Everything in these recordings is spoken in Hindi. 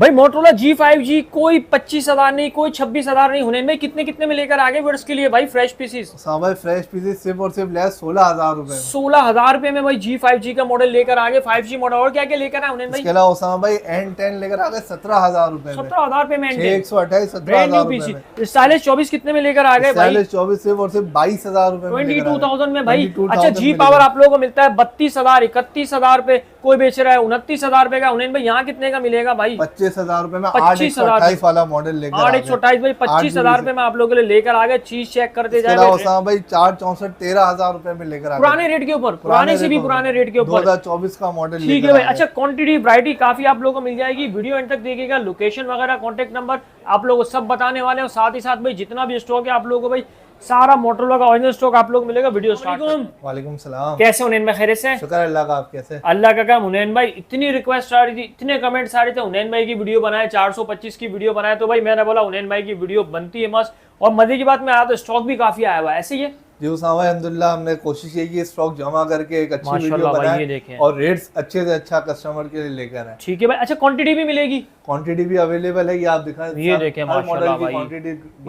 भाई मोटरोला G5G कोई 25,000 नहीं, कोई 26,000 नहीं, हुनैन भाई कितने कितने में लेकर आगे वर्ष के लिए भाई फ्रेश पीसीस? भाई फ्रेश पीसीस सिर्फ और सिर्फ लिया 16,000 रुपए में। 16,000 रुपए में भाई G5G का मॉडल लेकर आगे, 5G मॉडल। और क्या क्या लेकर आए हुनैन भाई? इसके अलावा उसामा भाई N10 लेकर आ गए 17,000 रुपए में। 17,000 रुपए में N10 128 brand new PC. Stylish 24 कितने में लेकर आ गए भाई? स्टाइलिश 24 सिर्फ और सिर्फ 22,000 रुपए में 22,000 में भाई। 22,000 अच्छा जी पावर आप लोगों को मिलता है 32,000, 31,000 पे, कोई बेच रहा है 29,000 रुपए का। हुनैन भाई यहाँ कितने का मिलेगा भाई? 25,000 रुपए में 25,000 वाला मॉडल लेकर 828 भाई 25,000 रुपए में आप लोगों के लिए लेकर आ गए। चीज चेक करते जाए भाई 464 13,000 रुपए में लेकर आ गए पुराने रेट के ऊपर, पुराने से भी पुराने रेट के ऊपर 2024 का मॉडल। ठीक है भाई। अच्छा क्वांटिटी वैरायटी काफी आप लोगों को मिल जाएगी। वीडियो एंड तक देखिएगा। लोकेशन वगैरह कॉन्टेक्ट नंबर आप लोगों को सब बताने वाले हैं। साथ ही साथ भाई जितना भी स्टॉक है आप लोगों को भाई सारा मोटरोला का ओरिजिनल स्टॉक आप लोग मिलेगा। Video start. वालेकुम सलाम। कैसे हुनैन भाई? खैरियत से? शुक्र अल्लाह का। आप कैसे? अल्लाह का काम। हुनैन भाई इतनी रिक्वेस्ट आ रही थी, इतने कमेंट्स आ रहे थे हुनैन भाई की वीडियो बनाए, 425 की वीडियो बनाए, तो भाई मैंने बोला हुनैन भाई की वीडियो बनती है मस्त। और मजे की बात में आया तो स्टॉक भी काफी आया हुआ है। ऐसे ही है जी उसामा, अल्हम्दुलिल्लाह हमने कोशिश की कि स्टॉक जमा करके एक अच्छी वीडियो बनाए और रेट्स अच्छे से अच्छा कस्टमर के लिए लेकर आए। ठीक है भाई। अच्छा क्वांटिटी भी मिलेगी? क्वांटिटी भी अवेलेबल है, ये आप दिखाएं। ये देखें माशाल्लाह भाई,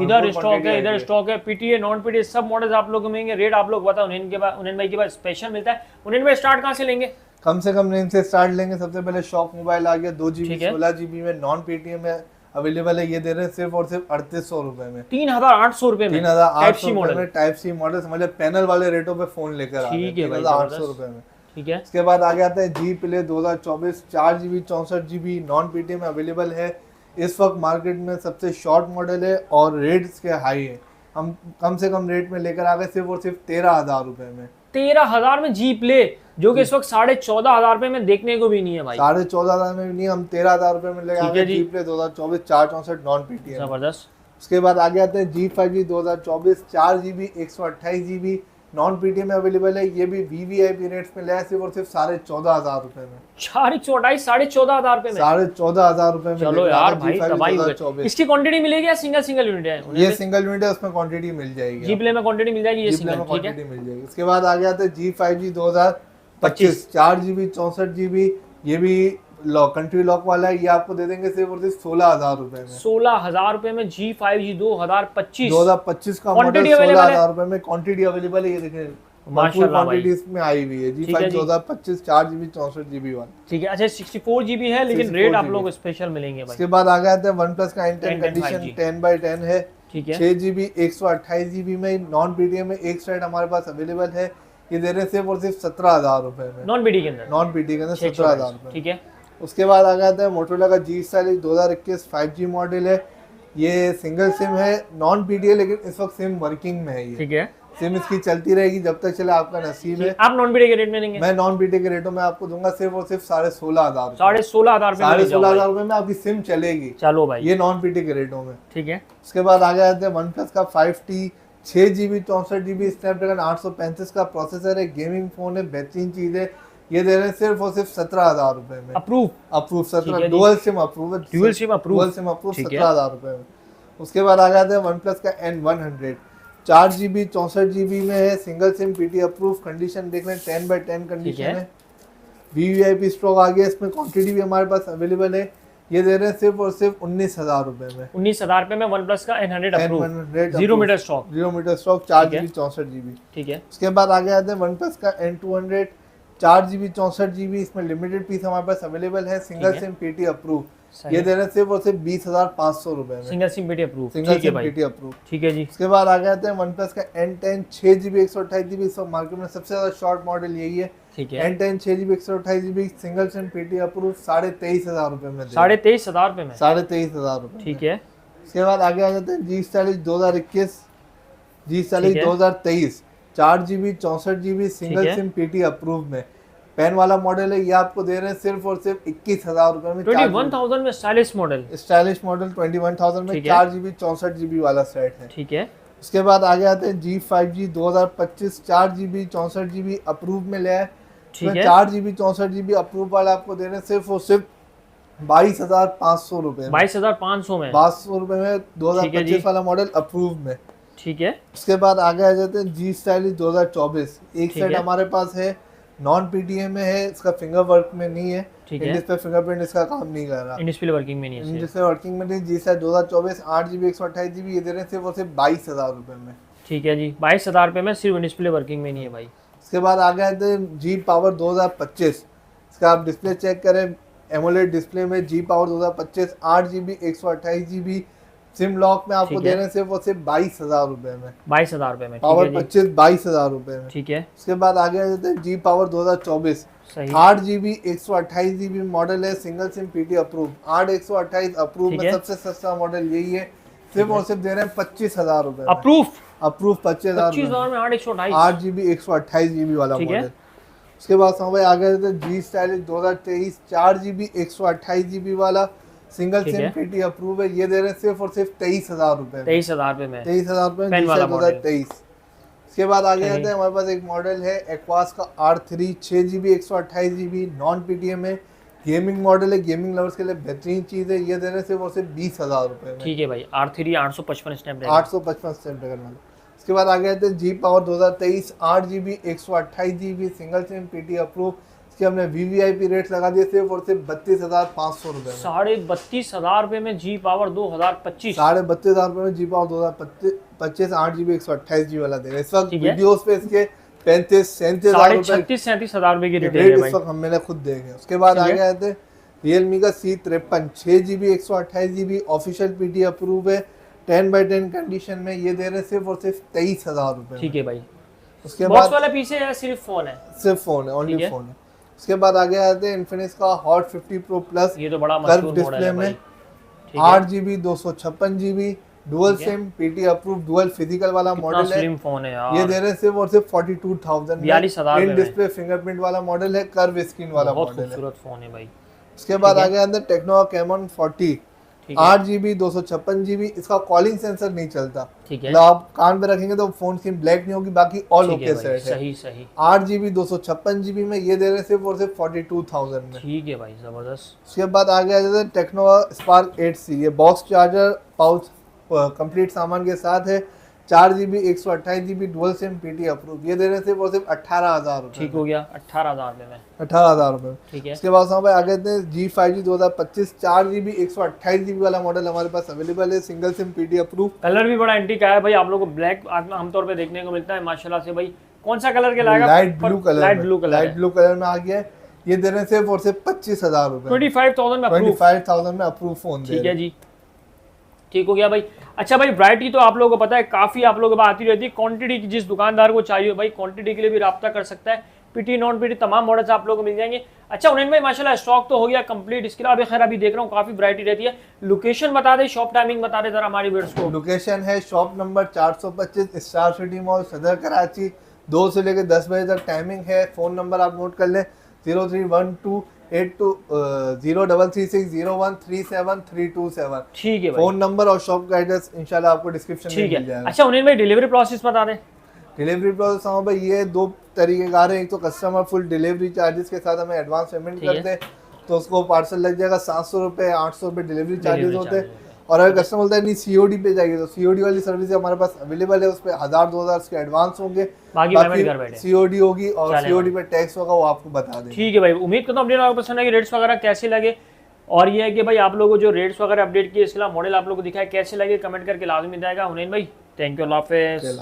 इधर स्टॉक है, इधर स्टॉक है, पीटीए नॉन पीटीए सब मॉडल्स आप लोगों को मिलेंगे। रेट आप लोग बताओ। हुनैन भाई के पास स्पेशल मिलता है। हुनैन भाई स्टार्ट कहां से लेंगे? कम से कम रेंज से स्टार्ट लेंगे। सबसे पहले शॉक मोबाइल आ गया 2GB 16GB में, नॉन पीटीए में अवेलेबल है। ये दे रहे हैं सिर्फ और सिर्फ 3800 रुपए में, 3,800 रुपए में, 3,800 रुपए में टाइप सी मॉडल। समझ पैनल वाले रेटों पे फोन लेकर आ रहे हैं 3,800 रुपए में। ठीक है। इसके बाद आगे आता है G play 2024 4GB 64GB non PTA में अवेलेबल है। इस वक्त मार्केट में सबसे शॉर्ट मॉडल है और रेट्स के हाई है। हम कम से कम रेट में लेकर आ गए सिर्फ और सिर्फ 13,000 रुपए में। 13,000 में जी प्ले, जो कि इस वक्त 14,500 रुपए में देखने को भी नहीं है भाई। 14,500 में भी नहीं, हम 13,000 रुपए में लेकर आ गए जी प्ले 2024 464 नॉन पीटीए। जबरदस्त। उसके बाद आगे आते हैं G5G 2024 4GB 128GB non PTA में अवेलेबल है। ये भी वीवीआईपी रेट्स में लिया सिर्फ और सिर्फ 14,500 रुपए में। 428 14,500 रुपए में, 14,500 रुपए में। चलो यार भाई तबाही हो गई। इसकी क्वांटिटी मिलेगी या सिंगल सिंगल यूनिट है? ये सिंगल यूनिट है, उसमें क्वांटिटी मिल जाएगी। जी प्ले में क्वांटिटी मिल जाएगी, ये सिंगल में क्वांटिटी मिल जाएगी। उसके बाद आगे आते हैं G5G 2025 4GB 64GB। ये भी कंट्री लॉक वाला है। ये आपको दे देंगे सिर्फ और सिर्फ 16,000 रुपए में। 16,000 रुपए में G5G 2025 का मॉडल 16,000 रुपए में क्वांटिटी अवेलेबल है। ये देखें माशाल्लाह क्वांटिटी इसमें आई हुई है। G5 2025 4GB 64GB वाला। ठीक है। अच्छा 64GB है, लेकिन रेट आप लोग स्पेशल मिलेंगे भाई। उसके बाद आ गए थे OnePlus का N10 कंडीशन 10/10 है। ठीक है। 6GB 128GB में नॉन पीटीए में एक सेट हमारे पास अवेलेबल है। ये दे रहे हैं सिर्फ और सिर्फ 17,000 रुपए में। नॉन पीटीए के अंदर? नॉन पीटीए के अंदर 17,000 रुपए। ठीक है। उसके बाद आ जाता है मोटोरोला का G स्टाइलिश 2021 5G मॉडल है। ये सिंगल सिम है, नॉन पीटीए, लेकिन इस वक्त सिम वर्किंग में है। ये ठीक है। सिम इसकी चलती रहेगी जब तक चले, आपका नसीब है। आप नॉन पीटीए के रेट में लेंगे? मैं नॉन पीटीए के रेटों में आपको दूंगा सिर्फ और सिर्फ 16,500। 16,500 16,500 रुपए में आपकी सिम चलेगी। चलो भाई, ये नॉन पीटीए के रेटों में। ठीक है। उसके बाद आगे आते हैं OnePlus का 5T 6GB 64GB स्नैपड्रैगन 835 का प्रोसेसर है। गेमिंग फोन है, बेहतरीन चीज है। ये दे रहे हैं सिर्फ और सिर्फ 17,000 रुपए में। अप्रूव 17 डुअल सिम अप्रूव 17,000 रुपए में। उसके बाद आ जाते हैं OnePlus का N100 4GB 64GB में है, single SIM PT approve. Condition देख लें 10/10 कंडीशन है। वीवीआईपी स्टॉक आ गया, इसमें क्वांटिटी भी हमारे पास अवेलेबल है। ये दे रहे हैं सिर्फ और सिर्फ 19,000 रुपए में। 19,000 रुपए में OnePlus का N100 approve, 0 metre stock 4GB 64GB। ठीक है। उसके बाद आगे आते हैं OnePlus का N200 4GB 64GB। इसमें लिमिटेड पीस हमारे पास अवेलेबल है, सिंगल सिम पीटी अप्रूव। ये दे रहे हैं सिर्फ और सिर्फ 20,500 रुपए में। Single SIM PT approve, single SIM PT approve. ठीक है जी। उसके बाद आ जाते हैं OnePlus का N10 6GB 128GB। इस मार्केट में सबसे ज्यादा शॉर्ट मॉडल यही है। ठीक है। N10 6GB 128GB single SIM PT approve 23,500 रुपए में। 23,500 रुपए में, 23,500 रुपए। ठीक है। उसके बाद आगे आ जाते हैं G stylish 2021 G stylish 2023 4GB 64GB single SIM PT approve में। पेन वाला मॉडल है। ये आपको दे रहे हैं सिर्फ और सिर्फ 21,000 रुपए में। 21,000 में स्टाइलिश मॉडल 21,000 में 4GB 64GB वाला सेट है। ठीक है। उसके बाद आगे आते हैं G5G 2025 4GB 64GB अप्रूव में लिया है। 4GB 64GB अप्रूव वाला आपको दे रहे हैं सिर्फ और सिर्फ 22,500 रुपए। 22,500 में, 500 रुपए में 2025 वाला मॉडल अप्रूव में। ठीक है। उसके बाद आगे आ जाते हैं G स्टाइलिश 2024 एक सेट हमारे पास है, नॉन पीटीए में है, इसका फिंगर वर्क में नहीं है। ठीक इन है। डिस्प्ले फिंगरप्रिंट इसका काम नहीं कर रहा, इन डिस्प्ले वर्किंग में नहीं है इन इससे। डिस्प्ले वर्किंग में नहीं। G7 2024 8GB 128GB ये दे रहे हैं सिर्फ और सिर्फ 22,000 रुपए में। ठीक है जी, 22,000 रुपये में सिर्फ इन डिस्प्ले वर्किंग में नहीं है भाई। इसके बाद आ गया है G पावर 2025, इसका आप डिस्प्ले चेक करें, एमोलेड डिस्प्ले में G power 2025 8GB 128GB SIM lock में आपको ठीक दे है। रहे हैं सिर्फ और सिर्फ 22,000 रुपए में। 22,000 रुपये में, ठीक पावर है जी। 25 22,000 रुपए में। ठीक है, उसके बाद आ गया है G पावर 2024 सही। 8GB 128GB मॉडल है, single SIM PT approve, 8 128 approve ठीक में है। सबसे सस्ता मॉडल यही है, सिर्फ और सिर्फ दे रहे हैं 25,000 रुपए में। अप्रूव अप्रूव 25,000 25,000 में 8 128। 8GB 128GB वाला ठीक है। मॉडल। उसके बाद समझ आ गया G स्टाइलिश 2023 4GB 128GB वाला सिंगल ठीक सिम है। पीटी अप्रूव है, ये दे रहे हैं सिर्फ और सिर्फ 23,000 रुपए में। 23,000 रुपये में 23,000 रुपए में पेन G वाला स्टाइल मॉडल। 2023। उसके बाद आगे सही। आते हैं, हमारे पास एक मॉडल है एक्वास का R3 6GB 128GB non PTM है, गेमिंग मॉडल है, गेमिंग लवर्स के लिए बेहतरीन चीज़ है, ये दे रहे हैं सिर्फ और सिर्फ 20,000 रुपए में। ठीक है भाई। R3 855 Snapdragon. 855 स्नैपड्रैगन वाला। उसके बाद आगे आते हैं G power 2023 8GB 128GB single SIM PT approve, इसके हमने VVIP रेट्स लगा दिए सिर्फ और सिर्फ 32,500 रुपए में। 32,500 रुपये में G पावर 2025। 32,500 रुपए में G पावर 2025 8GB 128GB वाला दे रहे हैं। इस वक्त ठीक है। वीडियोस पे इसके 35-37,000 रुपए 36,000-37,000 रुपये की रिटेल रेट है इस भाई। वक्त मैंने खुद देखे। उसके बाद ठीक है। आगे आते हैं Realme का C53 6GB 128GB official PT approve है, 10/10 कंडीशन में, ये दे रहे हैं सिर्फ और सिर्फ 23,000 रुपए में। ठीक है भाई। उसके बॉक्स बाद वाला पीस है या सिर्फ फोन है? सिर्फ फोन है, ठीक ओनली है। फोन है। उसके बाद आगे आते हैं इन्फिनिक्स का हॉट 50 प्रो प्लस ये तो बड़ा कर्व मशहूर मॉडल डिस्प्ले है में भाई। ठीक है। 8GB 256GB डुअल ठीक है। SIM PT approve dual physical वाला कितना मॉडल है, स्लिम फोन है यार। ये दे रहे हैं सिर्फ और सिर्फ 42,000 में। 42,000 इन में। डिस्प्ले फिंगरप्रिंट वाला मॉडल है, कर्व स्क्रीन वाला बहुत मॉडल है। खूबसूरत फोन है भाई। उसके बाद ठीक है। आगे अंदर टेक्नो कैमन 40 ठीक है। 8GB 256GB, इसका कॉलिंग सेंसर नहीं चलता, ठीक है। मतलब आप कान पे रखेंगे तो फोन स्क्रीन ब्लैक नहीं होगी, बाकी ऑल ठीक है ओके भाई, सेट है। सही सही। 8GB 256GB में, ये दे रहे हैं सिर्फ और सिर्फ 42,000 में। ठीक है भाई, जबरदस्त। उसके बाद आगे आ जाते हैं टेक्नो स्पार्क 8C, ये बॉक्स चार्जर पाउच कंप्लीट सामान के साथ है, 4GB 128GB dual SIM PT approve, ये दे रहे हैं सिर्फ और सिर्फ 18,000 रुपए। ठीक हो गया 18,000 रुपये में। 18,000 रुपए। ठीक है। उसके बाद साहब आगे थे G5G 2025 4GB 128GB वाला मॉडल हमारे पास अवेलेबल है, single SIM PT approve. Colour भी बड़ा एंटीक आया है भाई, आप लोगों को ब्लैक आमतौर पे देखने को मिलता है माशाल्लाह से भाई। कौन सा कलर के लाएगा? Light blue colour, light blue colour, light blue colour में आ गया है, ये दे रहे हैं सिर्फ और सिर्फ 25,000 रुपए। 25,000 में अप्रूव। 25,000 में अप्रूव फोन। ठीक है जी, ठीक हो गया भाई। अच्छा भाई, वैरायटी तो आप लोगों को पता है काफ़ी आप लोगों को आती रहती है। क्वांटिटी की जिस दुकानदार को चाहिए भाई, क्वांटिटी के लिए भी रब्ता कर सकता है। पीटी नॉन पीटी तमाम मॉडल्स आप लोगों को मिल जाएंगे। अच्छा उन्हें भाई माशाल्लाह स्टॉक तो हो गया कंप्लीट, इसके अलावा खैर अभी देख रहा हूँ काफ़ी वैरायटी रहती है। लोकेशन बता दे, शॉप टाइमिंग बता दे जरा हमारी व्यूअर्स को। लोकेशन है shop number 425 star city mall सदर कराची, 2 से लेकर 10 बजे तक टाइमिंग है। फ़ोन नंबर आप नोट कर लें 03128360137327। ठीक है भाई, फोन नंबर और शॉप का एड्रेस इंशाल्लाह आपको डिस्क्रिप्शन में ठीक मिल है। जाएगा। अच्छा उन्हें भाई डिलीवरी प्रोसेस बता दें। डिलीवरी प्रोसेस हाँ भाई, ये 2 तरीके कार है। एक तो कस्टमर फुल डिलीवरी चार्जेस के साथ हमें एडवांस पेमेंट ठीक है। करते हैं तो उसको पार्सल लग जाएगा 700 रुपये, 800 रुपये डिलीवरी चार्जेस Delivery होते हैं। charges और अगर कस्टमर बोलता है नहीं COD पे जाइए तो COD वाली सर्विस हमारे पास अवेलेबल है, उस पर 1,000-2,000 के एडवांस होंगे, बाकी पेमेंट घर बैठे। COD होगी और चलें COD पे टैक्स होगा, वो आपको बता देंगे। ठीक है भाई, उम्मीद करता हूँ अपडेट आपको पसंद आएगी। रेट्स वगैरह कैसे लगे, और ये है कि भाई आप लोगों को जो रेट्स वगैरह अपडेट किए, इसके अलावा मॉडल आप लोगों को दिखाए कैसे लगे, कमेंट करके लाजमी बताएगा। हुनैन भाई थैंक यू, अल्लाह हाफिज़।